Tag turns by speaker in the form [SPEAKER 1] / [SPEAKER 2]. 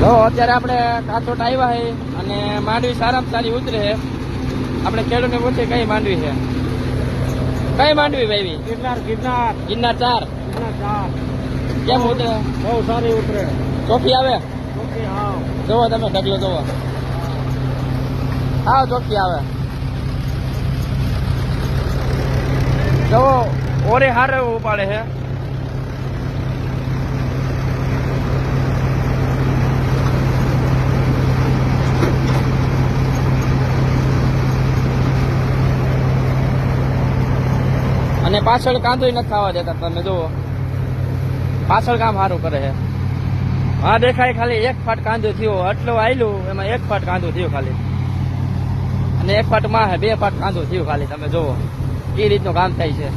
[SPEAKER 1] તો અત્યારે આપણે કાચોટ આવ્યા છે અને માંડવી સારામાં સારી ઉતરે છે. આપણે ખેડૂતને પૂછીએ કઈ માંડવી છે, કઈ માંડવી ભાઈ?
[SPEAKER 2] ગિરનાર ગિરનાર
[SPEAKER 1] ગિરનાર 4.
[SPEAKER 2] ગિરનાર 4
[SPEAKER 1] કેમ ઉતરે?
[SPEAKER 2] બહુ સારી ઉતરે.
[SPEAKER 1] ચોખ્ખી આવે?
[SPEAKER 2] ઓકે હા
[SPEAKER 1] જોવો તમે ઢગલો જોવો, હા ચોખ્ખી આવે. જોવો ઓરે હારે ઉપાડે છે. અને પાછળ કાંદો નથી ખાવા દેતા. તમે જુઓ પાછળ કામ સારું કરે છે. હા દેખાય ખાલી 1 ફાટ કાંદો થયો, આટલું આયલું એમાં 1 ફાટ કાંદો થયો ખાલી, અને 1 ફાટ માં 2 ફાટ કાંદો થયો ખાલી. તમે જુઓ એ રીતનું કામ થાય છે.